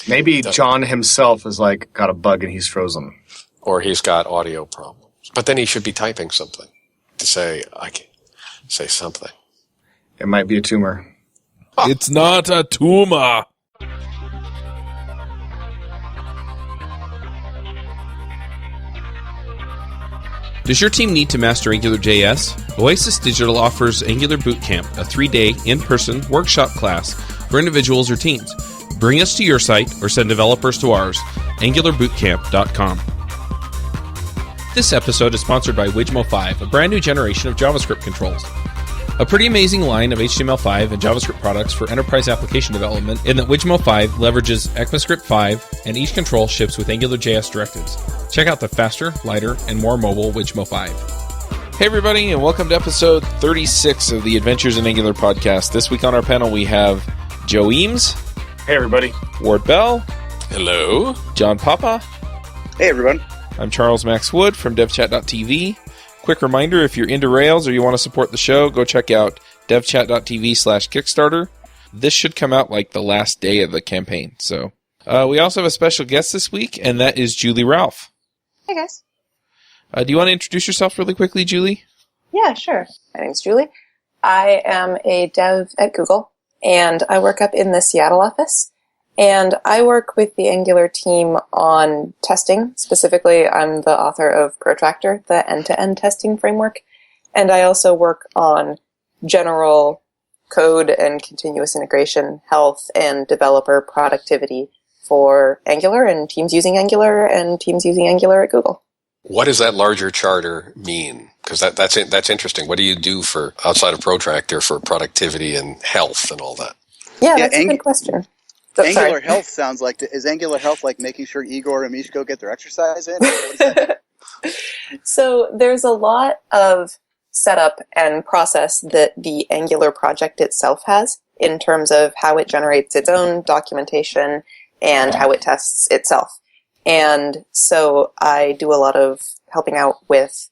Maybe John himself is got a bug and he's frozen. Or he's got audio problems. But then he should be typing something to say, I can say something. It might be a tumor. It's not a tumor. Does your team need to master AngularJS? Oasis Digital offers Angular Bootcamp, a 3-day in-person workshop class for individuals or teams. Bring us to your site or send developers to ours, angularbootcamp.com. This episode is sponsored by Wijmo5, a brand new generation of JavaScript controls. A pretty amazing line of HTML5 and JavaScript products for enterprise application development in that Wijmo5 leverages ECMAScript 5 and each control ships with AngularJS directives. Check out the faster, lighter, and more mobile Wijmo 5. Hey everybody, and welcome to episode 36 of the Adventures in Angular podcast. This week on our panel we have Joe Eames. Hey everybody. Ward Bell. Hello. John Papa. Hey everyone. I'm Charles Max Wood from devchat.tv. Quick reminder, if you're into Rails or you want to support the show, go check out devchat.tv/Kickstarter. This should come out like the last day of the campaign. So we also have a special guest this week, and that is Julie Ralph. Hey guys. Do you want to introduce yourself really quickly, Julie? Yeah, sure. My name's Julie. I am a dev at Google, and I work up in the Seattle office. And I work with the Angular team on testing. Specifically, I'm the author of Protractor, the end-to-end testing framework. And I also work on general code and continuous integration, health, and developer productivity for Angular and teams using Angular at Google. What does that larger charter mean? Because that's interesting. What do you do for outside of Protractor for productivity and health and all that? Yeah, that's a good question. Angular Health sounds like, is Angular Health like making sure Igor and Mishko get their exercise in? What is that? So there's a lot of setup and process that the Angular project itself has in terms of how it generates its own documentation and how it tests itself. And so I do a lot of helping out with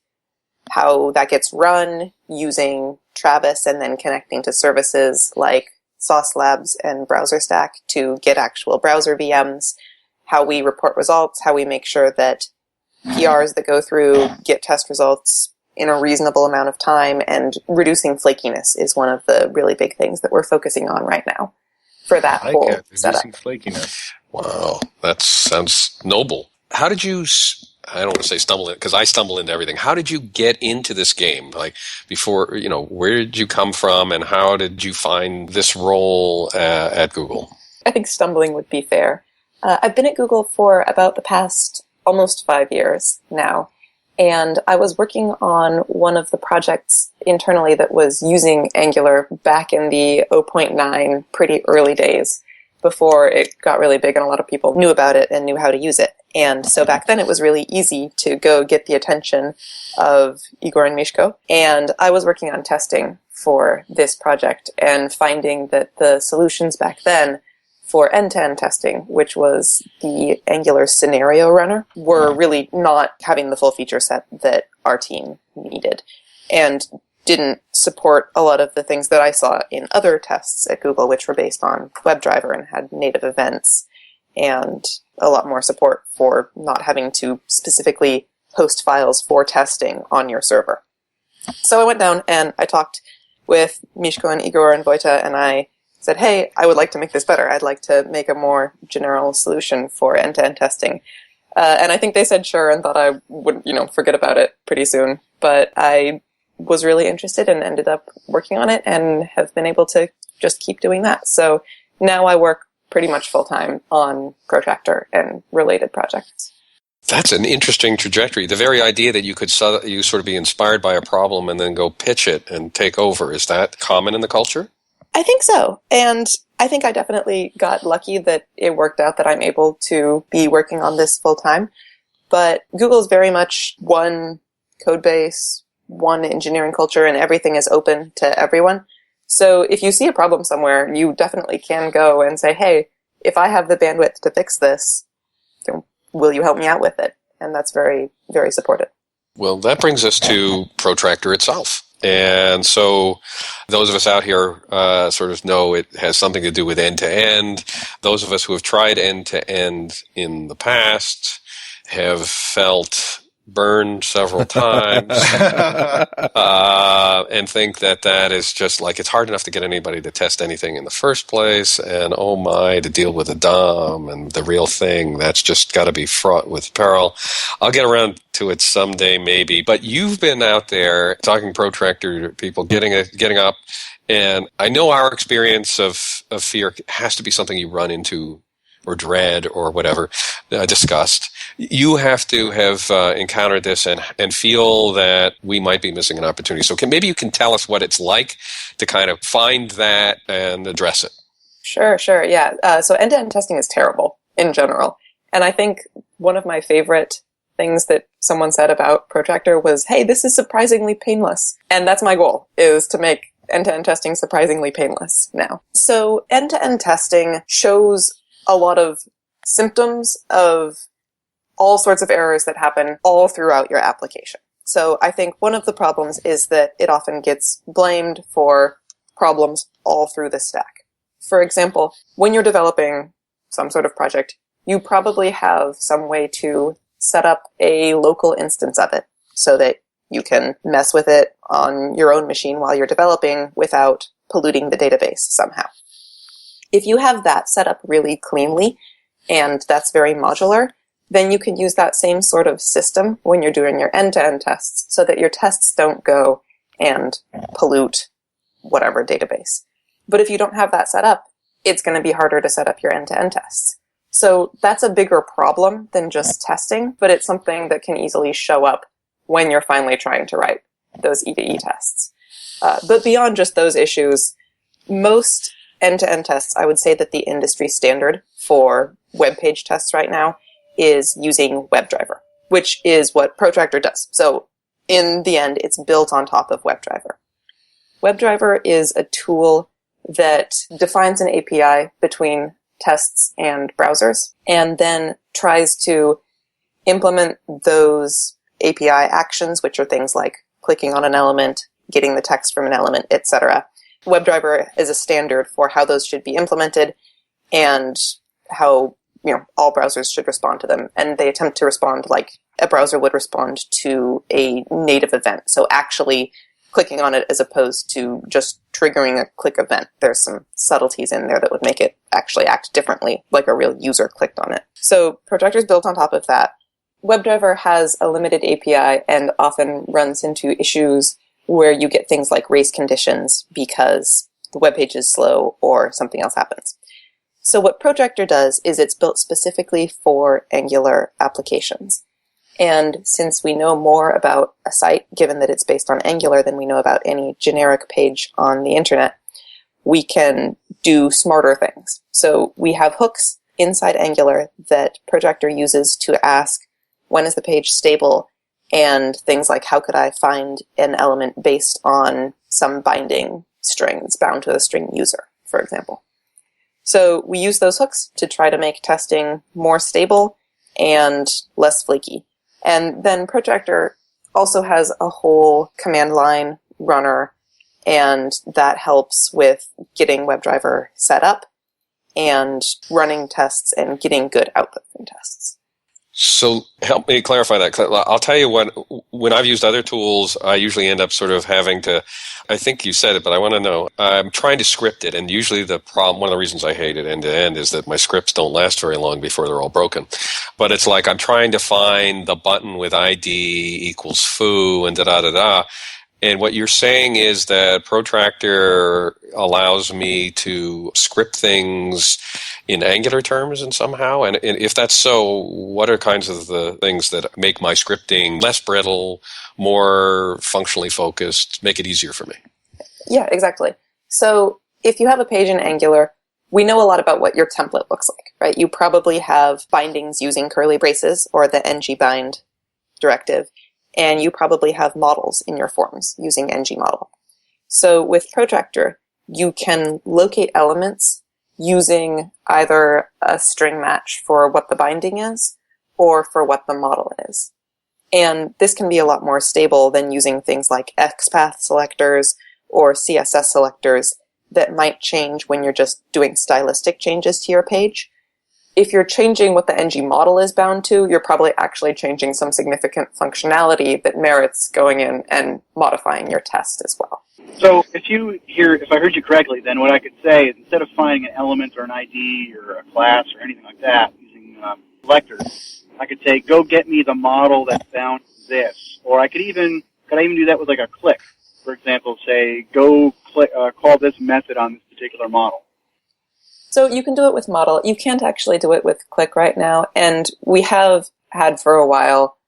how that gets run using Travis and then connecting to services like Sauce Labs and Browser Stack to get actual browser VMs, how we report results, how we make sure that PRs that go through get test results in a reasonable amount of time, and reducing flakiness is one of the really big things that we're focusing on right now for that whole setup. Reducing flakiness. Wow, that sounds noble. How did you, I don't want to say stumble in, because I stumble into everything. How did you get into this game? Like, before, where did you come from, and how did you find this role at Google? I think stumbling would be fair. I've been at Google for about the past almost 5 years now, and I was working on one of the projects internally that was using Angular back in the 0.9 pretty early days, before it got really big and a lot of people knew about it and knew how to use it. And so back then it was really easy to go get the attention of Igor and Mishko. And I was working on testing for this project and finding that the solutions back then for end-to-end testing, which was the Angular scenario runner, were really not having the full feature set that our team needed, and didn't support a lot of the things that I saw in other tests at Google, which were based on WebDriver and had native events and a lot more support for not having to specifically host files for testing on your server. So I went down and I talked with Mishko and Igor and Vojta, and I said, hey, I would like to make this better. I'd like to make a more general solution for end-to-end testing. And I think they said sure and thought I would, forget about it pretty soon. But I was really interested and ended up working on it and have been able to just keep doing that. So now I work pretty much full-time on Protractor and related projects. That's an interesting trajectory. The very idea that you could sort of be inspired by a problem and then go pitch it and take over, is that common in the culture? I think so. And I think I definitely got lucky that it worked out that I'm able to be working on this full-time. But Google is very much one code base, one engineering culture, and everything is open to everyone. So if you see a problem somewhere, you definitely can go and say, hey, if I have the bandwidth to fix this, will you help me out with it? And that's very, very supportive. Well, that brings us to Protractor itself. And so those of us out here sort of know it has something to do with end-to-end. Those of us who have tried end-to-end in the past have felt burned several times and think that is just like, it's hard enough to get anybody to test anything in the first place, and oh my, to deal with a DOM and the real thing, that's just got to be fraught with peril. I'll get around to it someday maybe, but you've been out there talking protractor people, getting up, and I know our experience of fear has to be something you run into or dread or whatever, disgust. You have to have encountered this and feel that we might be missing an opportunity. So maybe you can tell us what it's like to kind of find that and address it. Sure, yeah. So end-to-end testing is terrible in general. And I think one of my favorite things that someone said about Protractor was, hey, this is surprisingly painless. And that's my goal, is to make end-to-end testing surprisingly painless now. So end-to-end testing shows a lot of symptoms of all sorts of errors that happen all throughout your application. So I think one of the problems is that it often gets blamed for problems all through the stack. For example, when you're developing some sort of project, you probably have some way to set up a local instance of it so that you can mess with it on your own machine while you're developing without polluting the database somehow. If you have that set up really cleanly, and that's very modular, then you can use that same sort of system when you're doing your end-to-end tests so that your tests don't go and pollute whatever database. But if you don't have that set up, it's going to be harder to set up your end-to-end tests. So that's a bigger problem than just testing, but it's something that can easily show up when you're finally trying to write those E2E tests. But beyond just those issues, most end-to-end tests, I would say that the industry standard for web page tests right now is using WebDriver, which is what Protractor does. So in the end, it's built on top of WebDriver. WebDriver is a tool that defines an API between tests and browsers, and then tries to implement those API actions, which are things like clicking on an element, getting the text from an element, etc. WebDriver is a standard for how those should be implemented and how, all browsers should respond to them. And they attempt to respond like a browser would respond to a native event. So actually clicking on it as opposed to just triggering a click event. There's some subtleties in there that would make it actually act differently, like a real user clicked on it. So Protractor is built on top of that. WebDriver has a limited API and often runs into issues where you get things like race conditions because the web page is slow or something else happens. So what Protractor does is it's built specifically for Angular applications. And since we know more about a site, given that it's based on Angular, than we know about any generic page on the internet, we can do smarter things. So we have hooks inside Angular that Protractor uses to ask, when is the page stable? And things like, how could I find an element based on some binding string that's bound to a string user, for example. So we use those hooks to try to make testing more stable and less flaky. And then Protractor also has a whole command line runner, and that helps with getting WebDriver set up and running tests and getting good output from tests. So help me clarify that. I'll tell you what, when I've used other tools, I usually end up sort of having to, I think you said it, but I want to know, I'm trying to script it, and usually the problem, one of the reasons I hate it end to end is that my scripts don't last very long before they're all broken. But it's like I'm trying to find the button with ID equals foo and da-da-da-da. And what you're saying is that Protractor allows me to script things in Angular terms and somehow? And if that's so, what are kinds of the things that make my scripting less brittle, more functionally focused, make it easier for me? Yeah, exactly. So if you have a page in Angular, we know a lot about what your template looks like, right? You probably have bindings using curly braces or the ngbind directive, and you probably have models in your forms using ngmodel. So with Protractor, you can locate elements using either a string match for what the binding is or for what the model is. And this can be a lot more stable than using things like XPath selectors or CSS selectors that might change when you're just doing stylistic changes to your page. If you're changing what the ng model is bound to, you're probably actually changing some significant functionality that merits going in and modifying your test as well. So if I heard you correctly, then what I could say is instead of finding an element or an ID or a class or anything like that using selectors, I could say, go get me the model that's bound to this. Or could I even do that with like a click? For example, say, go call this method on this particular model. So you can do it with model. You can't actually do it with click right now. And we have had for a while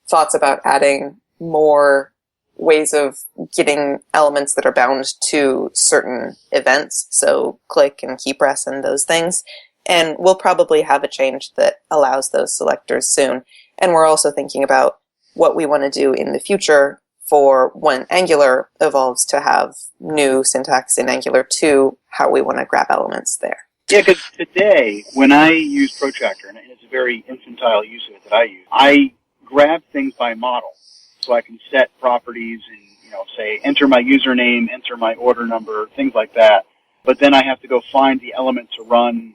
thoughts about adding more ways of getting elements that are bound to certain events. So click and key press and those things. And we'll probably have a change that allows those selectors soon. And we're also thinking about what we want to do in the future for when Angular evolves to have new syntax in Angular 2, how we want to grab elements there. Yeah, because today, when I use Protractor, and it's a very infantile use of it that I grab things by model. So I can set properties and, say, enter my username, enter my order number, things like that. But then I have to go find the element to run,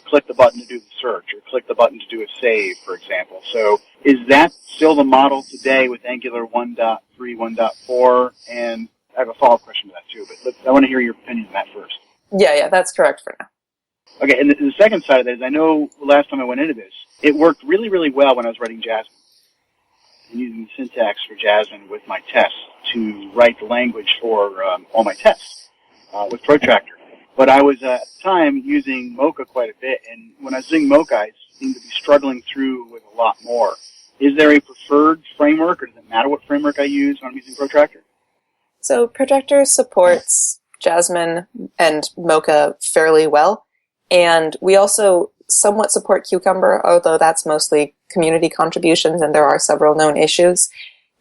click the button to do the search, or click the button to do a save, for example. So is that still the model today with Angular 1.3, 1.4? And I have a follow-up question to that, too, but I want to hear your opinion on that first. Yeah, that's correct for now. Okay, and the second side of that is I know last time I went into this, it worked really, really well when I was writing Jasmine. And using the syntax for Jasmine with my tests to write the language for all my tests with Protractor. But I was at the time using Mocha quite a bit, and when I was using Mocha, I seemed to be struggling through with a lot more. Is there a preferred framework, or does it matter what framework I use when I'm using Protractor? So Protractor supports Jasmine and Mocha fairly well. And we also somewhat support Cucumber, although that's mostly community contributions and there are several known issues.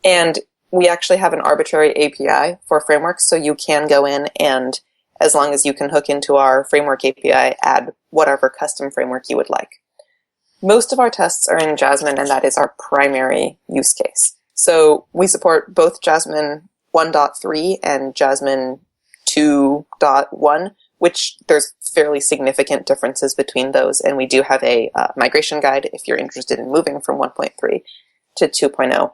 And we actually have an arbitrary API for frameworks, so you can go in and, as long as you can hook into our framework API, add whatever custom framework you would like. Most of our tests are in Jasmine, and that is our primary use case. So we support both Jasmine 1.3 and Jasmine 2.1, which there's fairly significant differences between those, and we do have a migration guide if you're interested in moving from 1.3 to 2.0.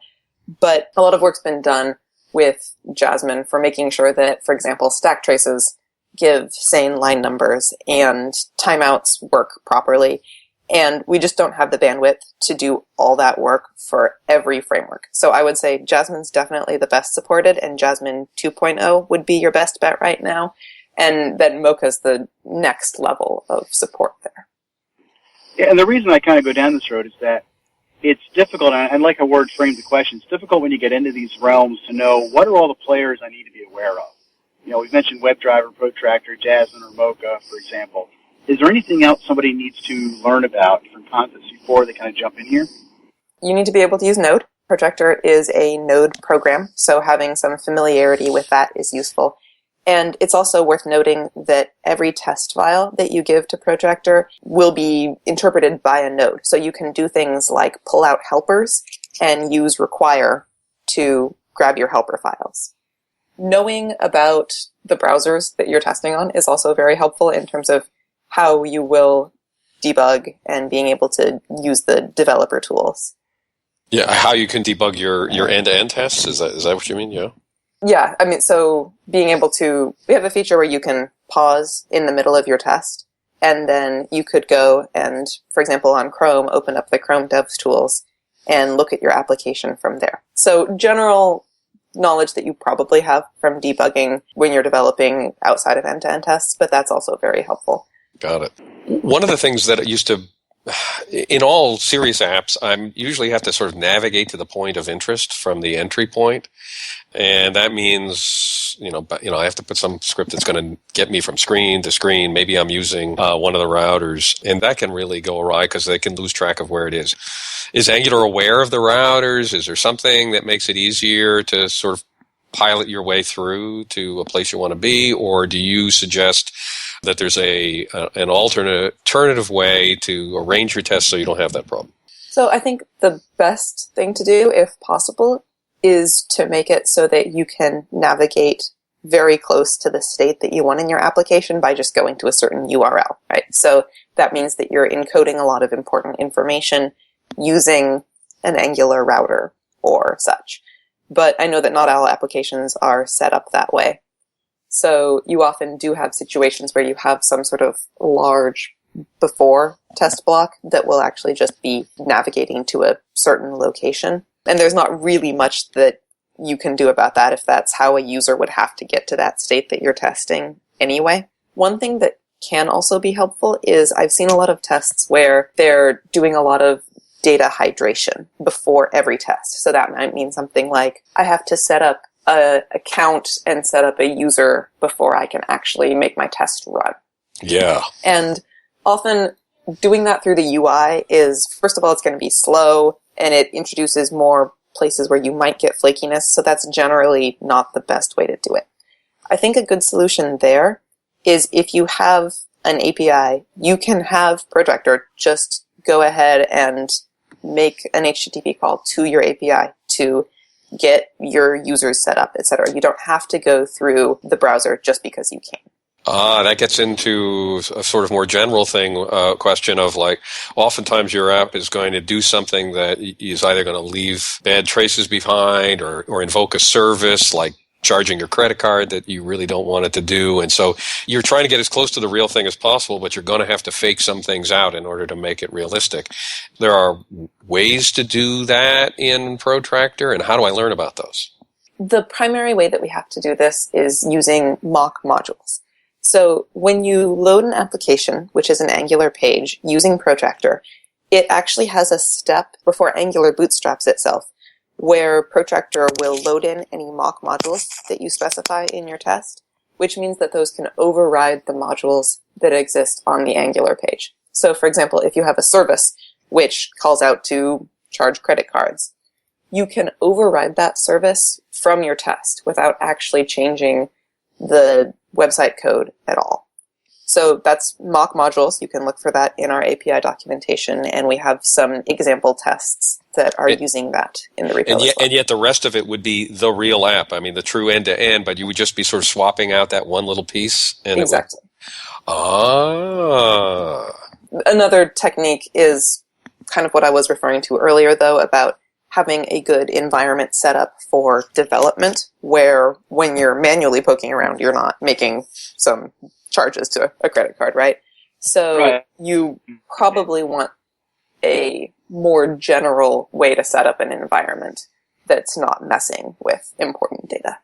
But a lot of work's been done with Jasmine for making sure that, for example, stack traces give sane line numbers and timeouts work properly, and we just don't have the bandwidth to do all that work for every framework. So I would say Jasmine's definitely the best supported, and Jasmine 2.0 would be your best bet right now. And then Mocha's the next level of support there. Yeah, and the reason I kind of go down this road is that it's difficult, and I like how Word framed the question, it's difficult when you get into these realms to know what are all the players I need to be aware of. We've mentioned WebDriver, Protractor, Jasmine, or Mocha, for example. Is there anything else somebody needs to learn about, different concepts, before they kind of jump in here? You need to be able to use Node. Protractor is a Node program, so having some familiarity with that is useful. And it's also worth noting that every test file that you give to Protractor will be interpreted by a node. So you can do things like pull out helpers and use require to grab your helper files. Knowing about the browsers that you're testing on is also very helpful in terms of how you will debug and being able to use the developer tools. Yeah, how you can debug your end-to-end tests? Is that what you mean? Yeah. Yeah, I mean, so being able to, we have a feature where you can pause in the middle of your test, and then you could go and, for example, on Chrome, open up the Chrome Devs tools and look at your application from there. So general knowledge that you probably have from debugging when you're developing outside of end-to-end tests, but that's also very helpful. Got it. One of the things that used to, in all serious apps, I usually have to sort of navigate to the point of interest from the entry point. And that means, I have to put some script that's going to get me from screen to screen. Maybe I'm using one of the routers, and that can really go awry because they can lose track of where it is. Is Angular aware of the routers? Is there something that makes it easier to sort of pilot your way through to a place you want to be, or do you suggest that there's an alternative way to arrange your tests so you don't have that problem? So I think the best thing to do, if possible, is to make it so that you can navigate very close to the state that you want in your application by just going to a certain URL, right? So that means that you're encoding a lot of important information using an Angular router or such. But I know that not all applications are set up that way. So you often do have situations where you have some sort of large before test block that will actually just be navigating to a certain location. And there's not really much that you can do about that if that's how a user would have to get to that state that you're testing anyway. One thing that can also be helpful is I've seen a lot of tests where they're doing a lot of data hydration before every test. So that might mean something like, I have to set up an account and set up a user before I can actually make my test run. Yeah. And often doing that through the UI is, first of all, it's going to be slow and it introduces more places where you might get flakiness. So that's generally not the best way to do it. I think a good solution there is if you have an API, you can have Protractor just go ahead and make an HTTP call to your API to get your users set up, etc. You don't have to go through the browser just because you can. That gets into a sort of more general question of like, oftentimes your app is going to do something that is either going to leave bad traces behind or invoke a service like charging your credit card that you really don't want it to do. And so you're trying to get as close to the real thing as possible, but you're going to have to fake some things out in order to make it realistic. There are ways to do that in Protractor, and how do I learn about those? The primary way that we have to do this is using mock modules. So when you load an application, which is an Angular page, using Protractor, it actually has a step before Angular bootstraps itself where Protractor will load in any mock modules that you specify in your test, which means that those can override the modules that exist on the Angular page. So for example, if you have a service which calls out to charge credit cards, you can override that service from your test without actually changing the website code at all. So that's mock modules. You can look for that in our API documentation, and we have some example tests that are using that in the repo. And yet the rest of it would be the real app. I mean, the true end-to-end, but you would just be sort of swapping out that one little piece. And exactly. Another technique is kind of what I was referring to earlier, though, about having a good environment set up for development, where when you're manually poking around, you're not making some charges to a credit card, right? So you probably want a more general way to set up an environment that's not messing with important data.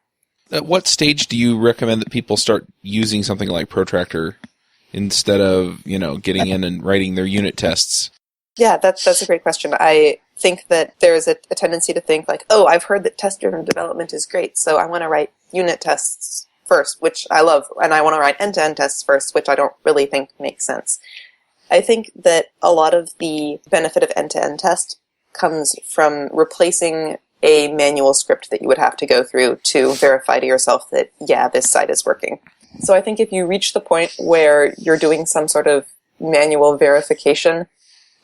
At what stage do you recommend that people start using something like Protractor instead of, getting in and writing their unit tests? Yeah, that's a great question. I think that there's a tendency to think like, oh, I've heard that test-driven development is great, so I want to write unit tests first, which I love, and I want to write end-to-end tests first, which I don't really think makes sense. I think that a lot of the benefit of end-to-end test comes from replacing a manual script that you would have to go through to verify to yourself that, yeah, this site is working. So I think if you reach the point where you're doing some sort of manual verification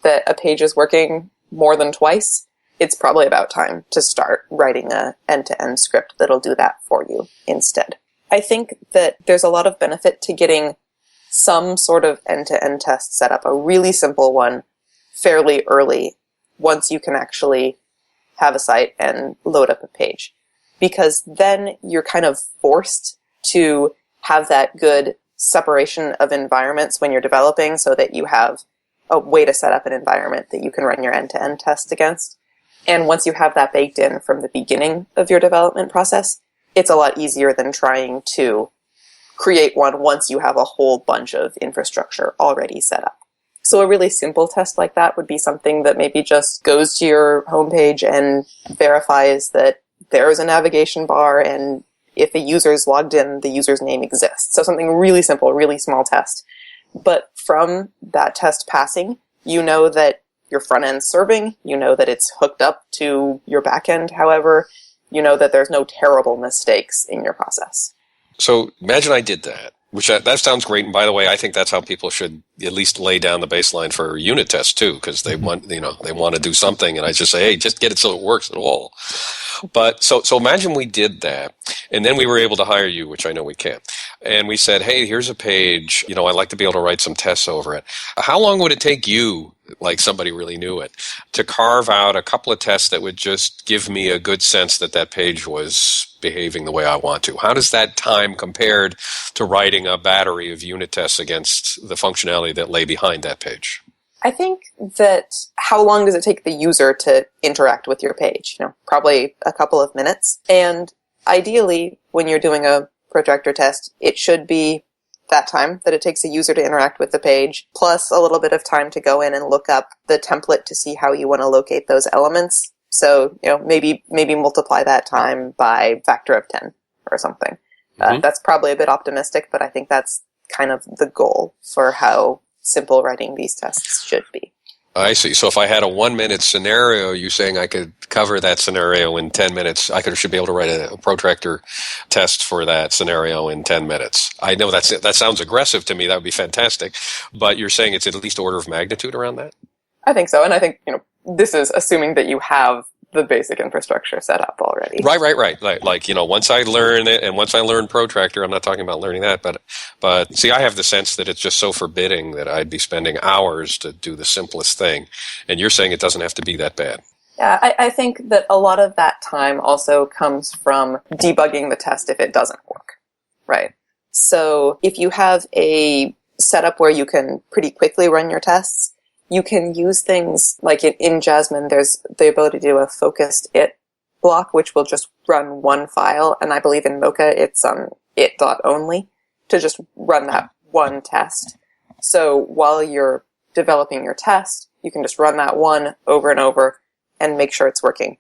that a page is working more than twice, it's probably about time to start writing an end-to-end script that'll do that for you instead. I think that there's a lot of benefit to getting some sort of end-to-end test set up, a really simple one, fairly early, once you can actually have a site and load up a page. Because then you're kind of forced to have that good separation of environments when you're developing so that you have a way to set up an environment that you can run your end-to-end test against. And once you have that baked in from the beginning of your development process, it's a lot easier than trying to create one once you have a whole bunch of infrastructure already set up. So a really simple test like that would be something that maybe just goes to your homepage and verifies that there is a navigation bar, and if a user is logged in, the user's name exists. So something really simple, really small test. But from that test passing, you know that your front end's serving, you know that it's hooked up to your back end, however, you know that there's no terrible mistakes in your process. So imagine I did that, that sounds great. And by the way, I think that's how people should at least lay down the baseline for unit tests too, because they want to do something, and I just say, hey, just get it so it works at all. But so imagine we did that, and then we were able to hire you, which I know we can. And we said, hey, here's a page, I'd like to be able to write some tests over it. How long would it take you, like somebody really knew it, to carve out a couple of tests that would just give me a good sense that that page was behaving the way I want to? How does that time compared to writing a battery of unit tests against the functionality that lay behind that page? I think that how long does it take the user to interact with your page? Probably a couple of minutes. And ideally, when you're doing a protractor test, it should be that time that it takes a user to interact with the page, plus a little bit of time to go in and look up the template to see how you want to locate those elements. So, maybe multiply that time by a factor of 10 or something. That's probably a bit optimistic, but I think that's kind of the goal for how simple writing these tests should be. I see. So if I had a 1-minute scenario, you saying I could cover that scenario in 10 minutes, should be able to write a protractor test for that scenario in 10 minutes. I know that sounds aggressive to me. That would be fantastic. But you're saying it's at least order of magnitude around that? I think so. And I think, this is assuming that you have the basic infrastructure set up already. Right. Like, once I learn it, and once I learn Protractor, I'm not talking about learning that, but see, I have the sense that it's just so forbidding that I'd be spending hours to do the simplest thing. And you're saying it doesn't have to be that bad. Yeah, I think that a lot of that time also comes from debugging the test if it doesn't work, right? So if you have a setup where you can pretty quickly run your tests, you can use things like in Jasmine, there's the ability to do a focused it block, which will just run one file. And I believe in Mocha, it's it.only to just run that one test. So while you're developing your test, you can just run that one over and over and make sure it's working.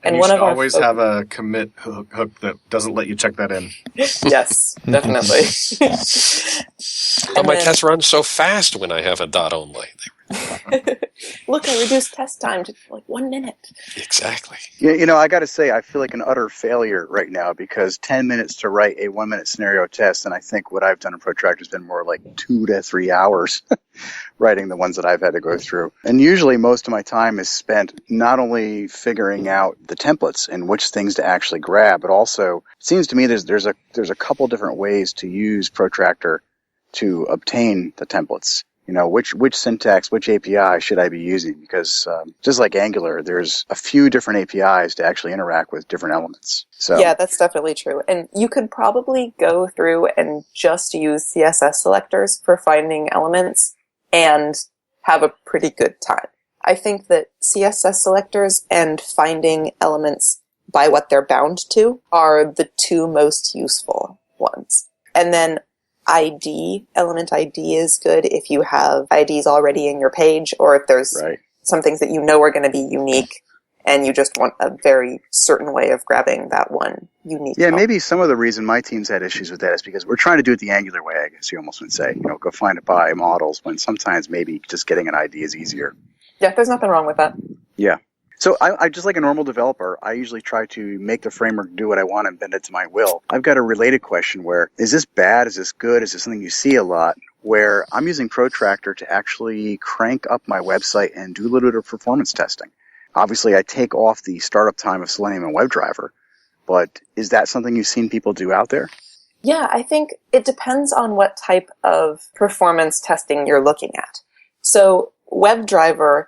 And you should always have a commit hook that doesn't let you check that in. Yes, definitely. But my tests run so fast when I have a dot only. Look, I reduced test time to 1 minute. Exactly. Yeah, I got to say, I feel like an utter failure right now because 10 minutes to write a 1 minute scenario test, and I think what I've done in Protractor has been more like 2 to 3 hours writing the ones that I've had to go through. And usually most of my time is spent not only figuring out the templates and which things to actually grab, but also it seems to me there's a couple different ways to use Protractor to obtain the templates. Which syntax, which API should I be using? Because just like Angular, there's a few different APIs to actually interact with different elements. So yeah, that's definitely true. And you could probably go through and just use CSS selectors for finding elements and have a pretty good time. I think that CSS selectors and finding elements by what they're bound to are the two most useful ones. And then element ID is good if you have IDs already in your page, or if there's some things that are going to be unique and you just want a very certain way of grabbing that one unique. Yeah, maybe some of the reason my team's had issues with that is because we're trying to do it the Angular way, I guess you almost would say. Go find it by models, when sometimes maybe just getting an ID is easier. Yeah, there's nothing wrong with that. Yeah. So I just like a normal developer, I usually try to make the framework do what I want and bend it to my will. I've got a related question where, is this bad? Is this good? Is this something you see a lot? Where I'm using Protractor to actually crank up my website and do a little bit of performance testing. Obviously, I take off the startup time of Selenium and WebDriver, but is that something you've seen people do out there? Yeah, I think it depends on what type of performance testing you're looking at. So WebDriver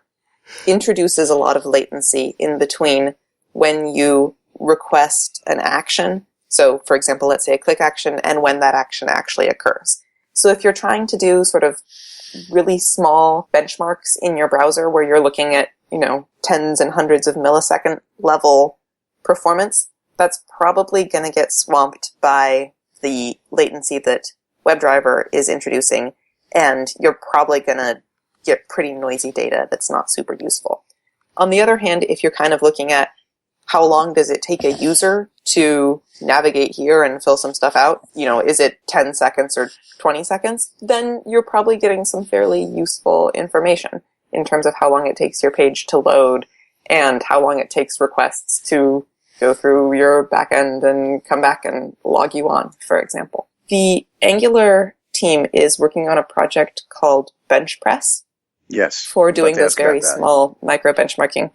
introduces a lot of latency in between when you request an action. So, for example, let's say a click action, and when that action actually occurs. So if you're trying to do sort of really small benchmarks in your browser where you're looking at, tens and hundreds of millisecond level performance, that's probably going to get swamped by the latency that WebDriver is introducing, and you're probably going to get pretty noisy data that's not super useful. On the other hand, if you're kind of looking at how long does it take a user to navigate here and fill some stuff out, is it 10 seconds or 20 seconds, then you're probably getting some fairly useful information in terms of how long it takes your page to load and how long it takes requests to go through your backend and come back and log you on, for example. The Angular team is working on a project called Bench Press Yes. for doing About to this ask about very that. small micro benchmarking.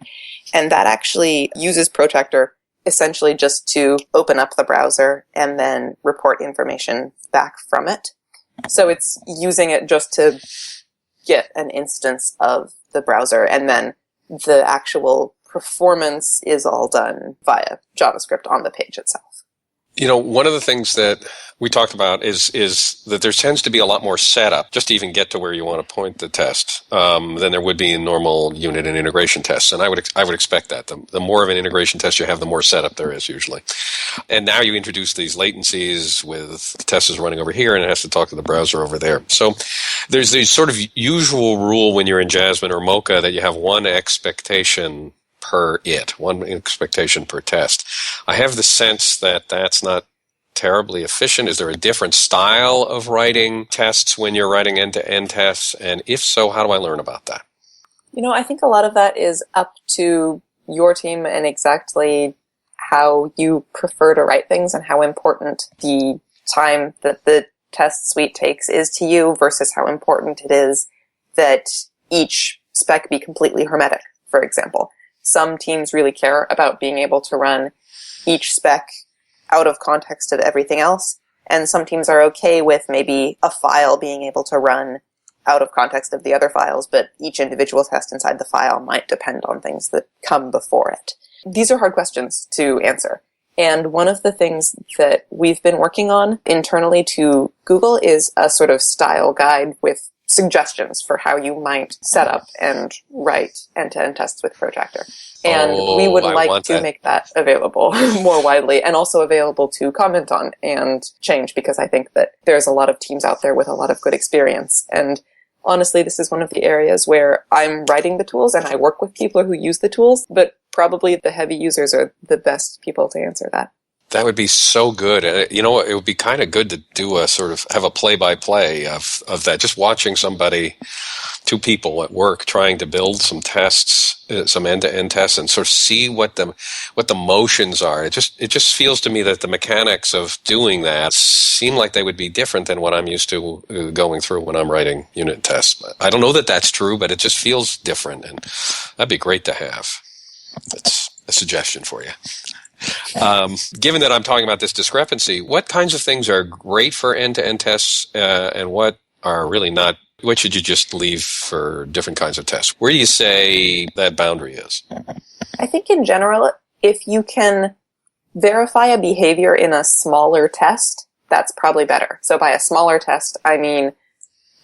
And that actually uses Protractor essentially just to open up the browser and then report information back from it. So it's using it just to get an instance of the browser, and then the actual performance is all done via JavaScript on the page itself. You know, one of the things that we talked about is that there tends to be a lot more setup just to even get to where you want to point the test than there would be in normal unit and integration tests. And I would expect that. The more of an integration test you have, the more setup there is usually. And now you introduce these latencies with the test is running over here and it has to talk to the browser over there. So there's this sort of usual rule when you're in Jasmine or Mocha that you have one expectation one expectation per test. I have the sense that that's not terribly efficient. Is there a different style of writing tests when you're writing end-to-end tests? And if so, how do I learn about that? You know, I think a lot of that is up to your team and exactly how you prefer to write things and how important the time that the test suite takes is to you versus how important it is that each spec be completely hermetic, for example. Some teams really care about being able to run each spec out of context of everything else, and some teams are okay with maybe a file being able to run out of context of the other files, but each individual test inside the file might depend on things that come before it. These are hard questions to answer. And one of the things that we've been working on internally to Google is a sort of style guide with suggestions for how you might set up and write end-to-end tests with Protractor. And we would like to make that available more widely and also available to comment on and change, because I think that there's a lot of teams out there with a lot of good experience. And honestly, this is one of the areas where I'm writing the tools and I work with people who use the tools, but probably the heavy users are the best people to answer that. That would be so good. You know, it would be kind of good to do a sort of have a play-by-play of that. Just watching somebody, two people at work trying to build some tests, some end-to-end tests, and sort of see what the motions are. It just feels to me that the mechanics of doing that seem like they would be different than what I'm used to going through when I'm writing unit tests. I don't know that that's true, but it just feels different, and that'd be great to have. That's a suggestion for you. Given that I'm talking about this discrepancy, what kinds of things are great for end-to-end tests and what are really not? What should you just leave for different kinds of tests? Where do you say that boundary is? I think in general, if you can verify a behavior in a smaller test, that's probably better. So by a smaller test, I mean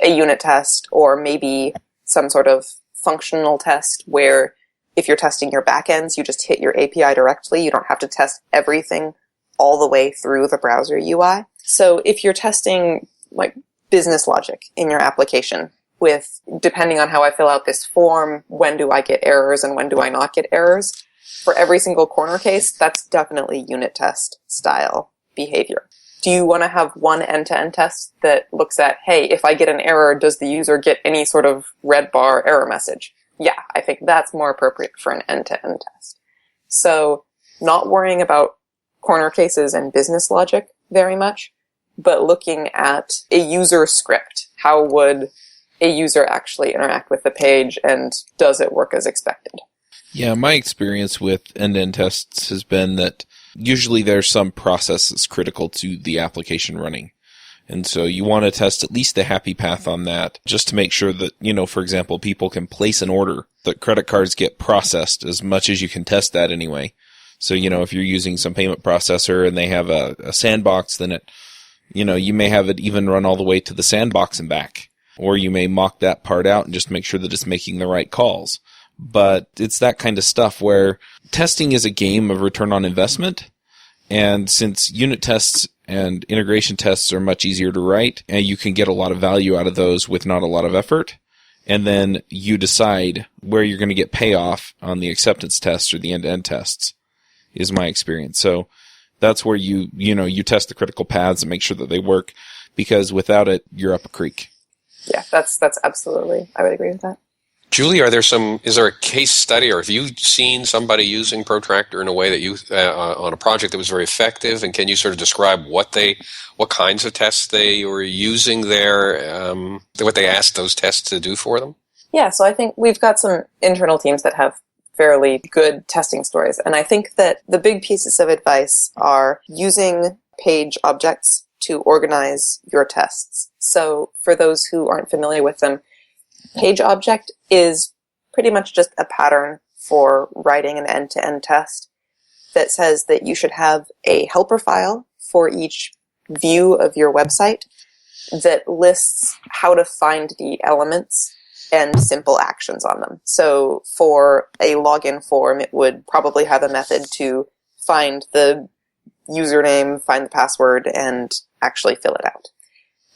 a unit test or maybe some sort of functional test where if you're testing your backends, you just hit your API directly. You don't have to test everything all the way through the browser UI. So if you're testing like business logic in your application with, depending on how I fill out this form, when do I get errors and when do I not get errors, for every single corner case, that's definitely unit test style behavior. Do you want to have one end-to-end test that looks at, hey, if I get an error, does the user get any sort of red bar error message? Yeah, I think that's more appropriate for an end-to-end test. So not worrying about corner cases and business logic very much, but looking at a user script. How would a user actually interact with the page, and does it work as expected? Yeah, my experience with end-to-end tests has been that usually there's some process that's critical to the application running. And so you want to test at least the happy path on that, just to make sure that, you know, for example, people can place an order, that credit cards get processed as much as you can test that anyway. So, you know, if you're using some payment processor and they have a sandbox, then it, you know, you may have it even run all the way to the sandbox and back. Or you may mock that part out and just make sure that it's making the right calls. But it's that kind of stuff where testing is a game of return on investment. And since unit tests and integration tests are much easier to write, and you can get a lot of value out of those with not a lot of effort, and then you decide where you're going to get payoff on the acceptance tests or the end-to-end tests, is my experience. So that's where you test the critical paths and make sure that they work, because without it, you're up a creek. Yeah, that's absolutely, I would agree with that. Julie, is there a case study, or have you seen somebody using Protractor in a way that you, on a project that was very effective, and can you sort of describe what kinds of tests they were using there, what they asked those tests to do for them? Yeah, so I think we've got some internal teams that have fairly good testing stories, and I think that the big pieces of advice are using page objects to organize your tests. So for those who aren't familiar with them, page object is pretty much just a pattern for writing an end-to-end test that says that you should have a helper file for each view of your website that lists how to find the elements and simple actions on them. So for a login form, it would probably have a method to find the username, find the password, and actually fill it out.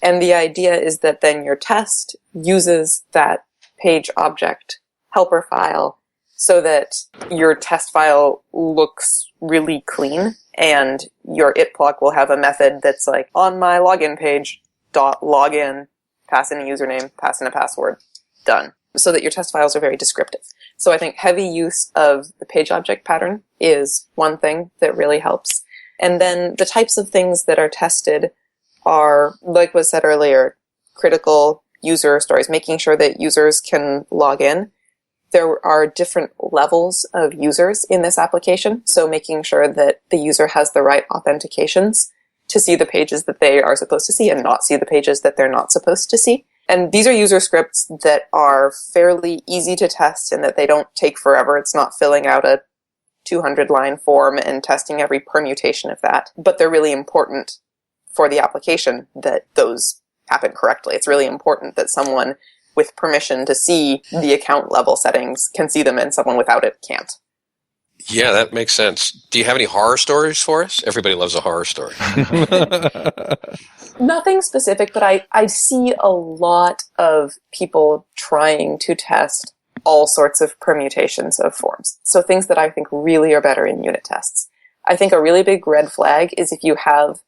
And the idea is that then your test uses that page object helper file so that your test file looks really clean, and your it block will have a method that's like, on my login page, .login, pass in a username, pass in a password, done. So that your test files are very descriptive. So I think heavy use of the page object pattern is one thing that really helps. And then the types of things that are tested are, like was said earlier, critical user stories, making sure that users can log in. There are different levels of users in this application, so making sure that the user has the right authentications to see the pages that they are supposed to see and not see the pages that they're not supposed to see. And these are user scripts that are fairly easy to test and that they don't take forever. It's not filling out a 200-line form and testing every permutation of that, but they're really important for the application that those happen correctly. It's really important that someone with permission to see the account level settings can see them and someone without it can't. Yeah, that makes sense. Do you have any horror stories for us? Everybody loves a horror story. Nothing specific, but I see a lot of people trying to test all sorts of permutations of forms. So things that I think really are better in unit tests. I think a really big red flag is if you have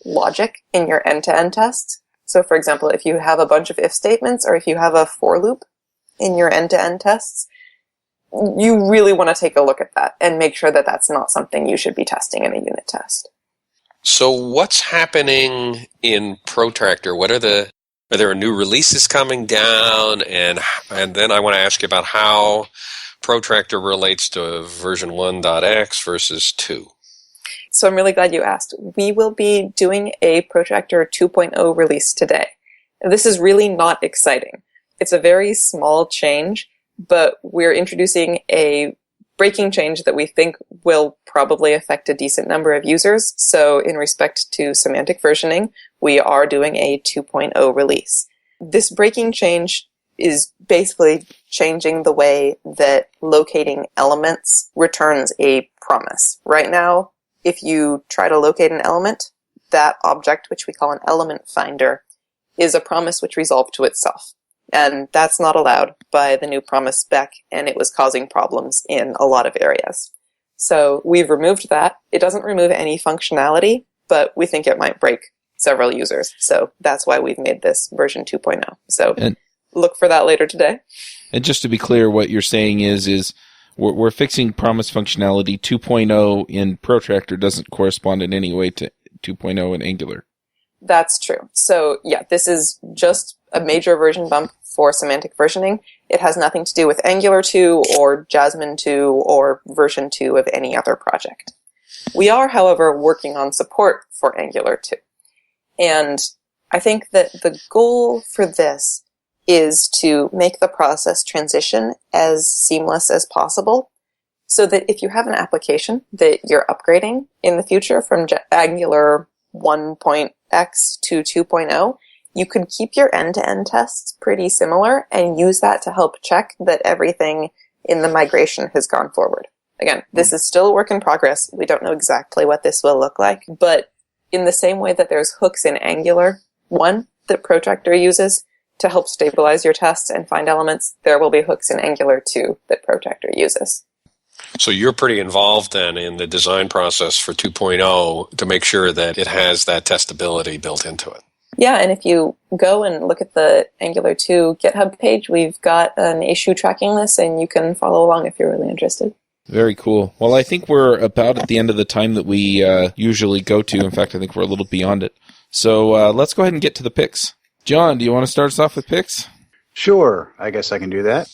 logic in your end-to-end tests. So for example, if you have a bunch of if statements or if you have a for loop in your end-to-end tests, you really want to take a look at that and make sure that that's not something you should be testing in a unit test. So what's happening in Protractor? Are there new releases coming down? And then I want to ask you about how Protractor relates to version 1.x versus 2. So I'm really glad you asked. We will be doing a Protractor 2.0 release today. This is really not exciting. It's a very small change, but we're introducing a breaking change that we think will probably affect a decent number of users. So in respect to semantic versioning, we are doing a 2.0 release. This breaking change is basically changing the way that locating elements returns a promise. Right now, if you try to locate an element, that object, which we call an element finder, is a promise which resolved to itself. And that's not allowed by the new promise spec, and it was causing problems in a lot of areas. So we've removed that. It doesn't remove any functionality, but we think it might break several users. So that's why we've made this version 2.0. So look for that later today. And just to be clear, what you're saying is we're fixing promise functionality. 2.0 in Protractor doesn't correspond in any way to 2.0 in Angular. That's true. So yeah, this is just a major version bump for semantic versioning. It has nothing to do with Angular 2 or Jasmine 2 or version 2 of any other project. We are, however, working on support for Angular 2. And I think that the goal for this is to make the process transition as seamless as possible so that if you have an application that you're upgrading in the future from Angular 1.x to 2.0, you could keep your end-to-end tests pretty similar and use that to help check that everything in the migration has gone forward. Again, this is still a work in progress. We don't know exactly what this will look like, but in the same way that there's hooks in Angular 1 that Protractor uses to help stabilize your tests and find elements, there will be hooks in Angular 2 that Protractor uses. So you're pretty involved then in the design process for 2.0 to make sure that it has that testability built into it. Yeah, and if you go and look at the Angular 2 GitHub page, we've got an issue tracking list, and you can follow along if you're really interested. Very cool. Well, I think we're about at the end of the time that we usually go to. In fact, I think we're a little beyond it. So let's go ahead and get to the picks. John, do you want to start us off with picks? Sure, I guess I can do that.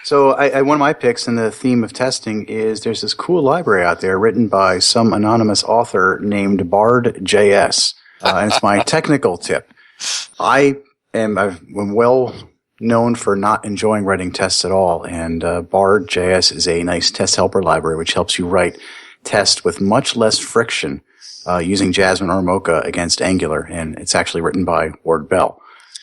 So one of my picks in the theme of testing is there's this cool library out there written by some anonymous author named Bard.js, and it's my technical tip. I'm well known for not enjoying writing tests at all, and Bard.js is a nice test helper library which helps you write tests with much less friction using Jasmine or Mocha against Angular, and it's actually written by Ward Bell.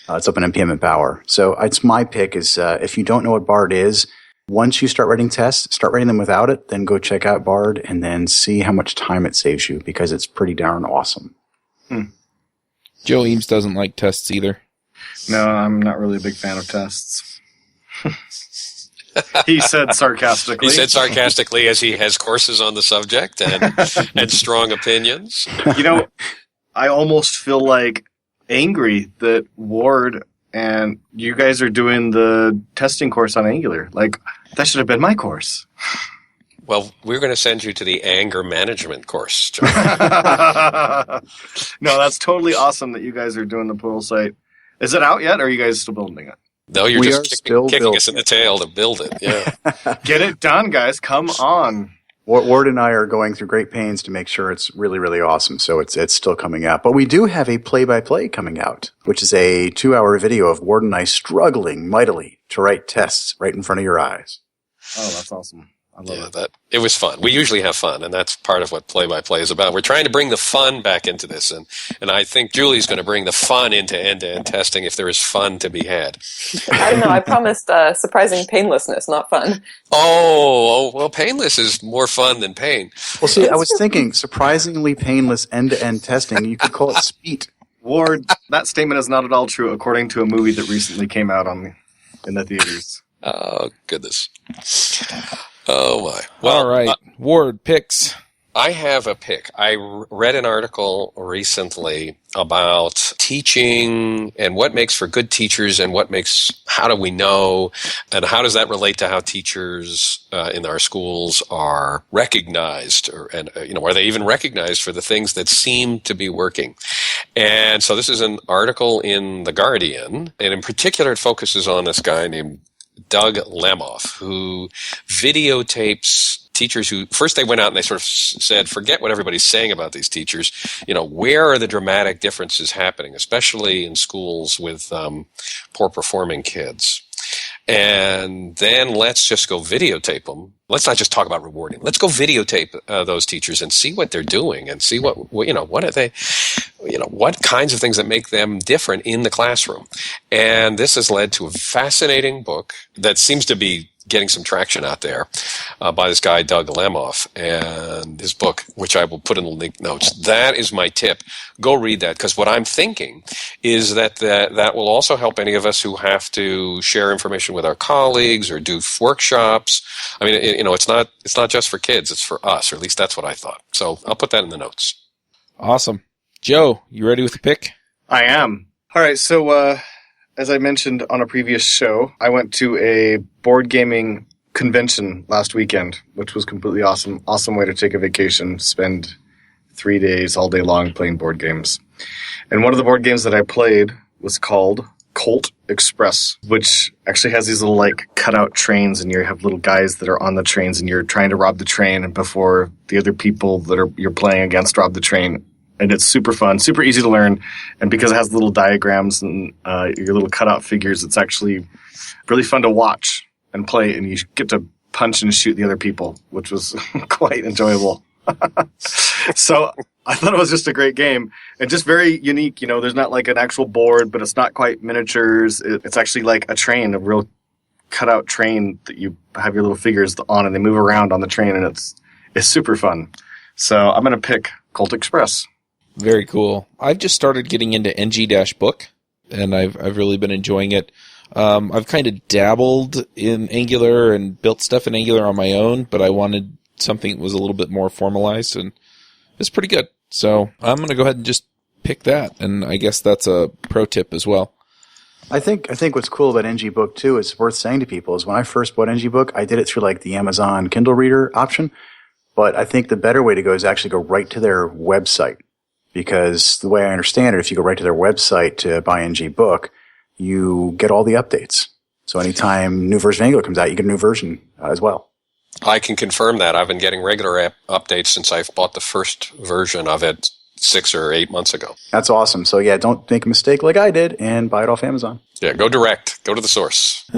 It's up in NPM Empower. So it's my pick is if you don't know what Bard is, once you start writing tests, start writing them without it, then go check out Bard and then see how much time it saves you because it's pretty darn awesome. Joe Eames doesn't like tests either. No, I'm not really a big fan of tests. He said sarcastically. He said sarcastically as he has courses on the subject and strong opinions. You know, I almost feel like angry that Ward and you guys are doing the testing course on Angular. Like, that should have been my course. Well, we're going to send you to the anger management course, John. No, that's totally awesome that you guys are doing the pull site. Is it out yet, or are you guys still building it? No, you're We just are still kicking us in the tail to build it. Yeah. Get it done, guys. Come on. Ward and I are going through great pains to make sure it's really, really awesome. So it's still coming out. But we do have a play-by-play coming out, which is a 2-hour video of Ward and I struggling mightily to write tests right in front of your eyes. Oh, that's awesome. I love it. It was fun. We usually have fun, and that's part of what play-by-play is about. We're trying to bring the fun back into this, and I think Julie's going to bring the fun into end-to-end testing if there is fun to be had. I don't know. I promised surprising painlessness, not fun. Well, painless is more fun than pain. Well, see, I was thinking surprisingly painless end-to-end testing. You could call it SPEED. Ward, that statement is not at all true according to a movie that recently came out in the theaters. Oh, goodness. Oh, my. Well, all right. Ward, picks. I have a pick. I read an article recently about teaching and what makes for good teachers and how do we know, and how does that relate to how teachers in our schools are recognized, are they even recognized for the things that seem to be working? And so this is an article in The Guardian, and in particular it focuses on this guy named Doug Lemoff, who videotapes teachers who first they went out and they sort of said, forget what everybody's saying about these teachers. Where are the dramatic differences happening, especially in schools with poor performing kids? And then let's just go videotape them. Let's not just talk about rewarding. Let's go videotape those teachers and see what they're doing and see what are they, what kinds of things that make them different in the classroom. And this has led to a fascinating book that seems to be getting some traction out there by this guy, Doug Lemoff, and his book, which I will put in the link notes. That is my tip. Go read that, because what I'm thinking is that will also help any of us who have to share information with our colleagues or do workshops. I mean, it's not just for kids, it's for us, or at least that's what I thought. So I'll put that in the notes. Awesome. Joe, you ready with the pick? I am. All right, so as I mentioned on a previous show, I went to a board gaming convention last weekend, which was completely awesome. Awesome way to take a vacation, spend 3 days all day long playing board games. And one of the board games that I played was called Colt Express, which actually has these little cutout trains, and you have little guys that are on the trains, and you're trying to rob the train before the other people that you're playing against rob the train. And it's super fun, super easy to learn. And because it has little diagrams and your little cutout figures, it's actually really fun to watch and play. And you get to punch and shoot the other people, which was quite enjoyable. So I thought it was just a great game and just very unique. There's not an actual board, but it's not quite miniatures. It's actually like a train, a real cutout train that you have your little figures on, and they move around on the train, and it's super fun. So I'm going to pick Colt Express. Very cool. I've just started getting into ng-book, and I've really been enjoying it. I've kind of dabbled in Angular and built stuff in Angular on my own, but I wanted something that was a little bit more formalized, and it's pretty good. So I'm going to go ahead and just pick that. And I guess that's a pro tip as well. I think what's cool about NGBook too is worth saying to people is when I first bought NGBook, I did it through like the Amazon Kindle Reader option. But I think the better way to go is actually go right to their website, because the way I understand it, if you go right to their website to buy NGBook, you get all the updates. So anytime new version of Angular comes out, you get a new version as well. I can confirm that. I've been getting regular updates since I've bought the first version of it 6 or 8 months ago. That's awesome. So yeah, don't make a mistake like I did and buy it off Amazon. Yeah, go direct. Go to the source.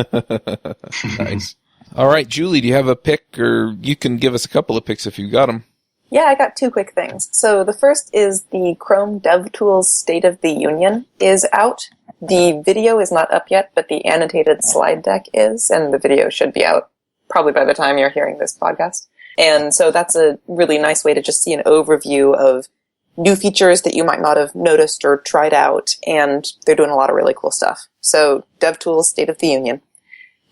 Nice. All right, Julie, do you have a pick, or you can give us a couple of picks if you got them? Yeah, I got 2 quick things. So the first is the Chrome DevTools State of the Union is out. The video is not up yet, but the annotated slide deck is, and the video should be out probably by the time you're hearing this podcast. And so that's a really nice way to just see an overview of new features that you might not have noticed or tried out, and they're doing a lot of really cool stuff. So DevTools State of the Union.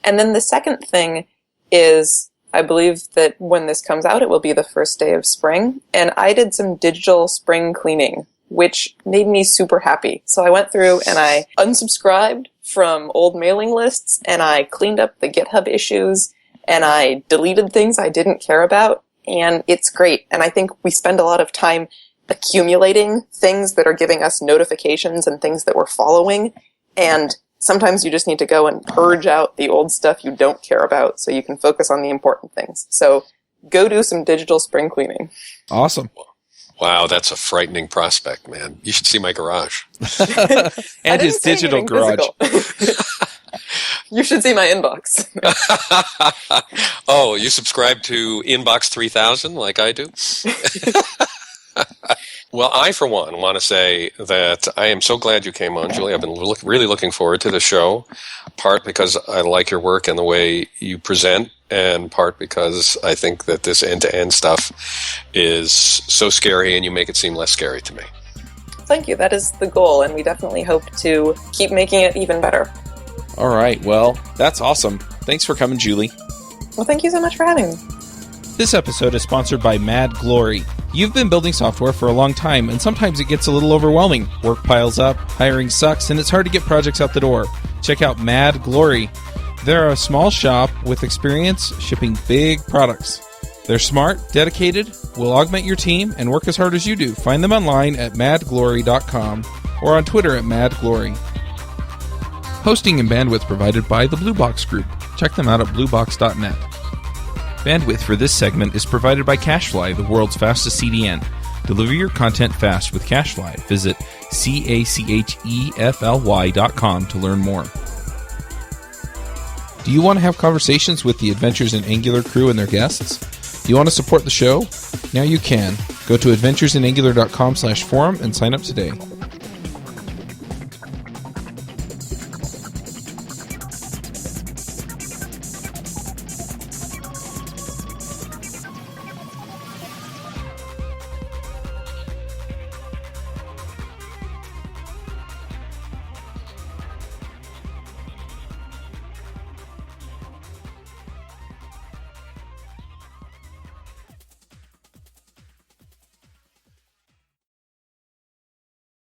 And then the second thing is, I believe that when this comes out, it will be the first day of spring, and I did some digital spring cleaning, which made me super happy. So I went through and I unsubscribed from old mailing lists, and I cleaned up the GitHub issues, and I deleted things I didn't care about, and it's great. And I think we spend a lot of time accumulating things that are giving us notifications and things that we're following, and sometimes you just need to go and purge out the old stuff you don't care about so you can focus on the important things. So go do some digital spring cleaning. Awesome. Wow, that's a frightening prospect, man. You should see my garage. And his digital garage. You should see my inbox. Oh, you subscribe to Inbox 3000 like I do? Well, I, for one, want to say that I am so glad you came on, Julie. I've been really looking forward to the show, part because I like your work and the way you present, and part because I think that this end-to-end stuff is so scary and you make it seem less scary to me. Thank you. That is the goal, and we definitely hope to keep making it even better. All right. Well, that's awesome. Thanks for coming, Julie. Well, thank you so much for having me. This episode is sponsored by Mad Glory. You've been building software for a long time, and sometimes it gets a little overwhelming. Work piles up, hiring sucks, and it's hard to get projects out the door. Check out Mad Glory. They're a small shop with experience shipping big products. They're smart, dedicated, will augment your team, and work as hard as you do. Find them online at madglory.com or on Twitter at madglory. Hosting and bandwidth provided by the Blue Box Group. Check them out at bluebox.net. Bandwidth for this segment is provided by CacheFly, the world's fastest CDN. Deliver your content fast with CacheFly. Visit CacheFly.com to learn more. Do you want to have conversations with the Adventures in Angular crew and their guests? Do you want to support the show? Now you can. Go to adventuresinangular.com/forum and sign up today.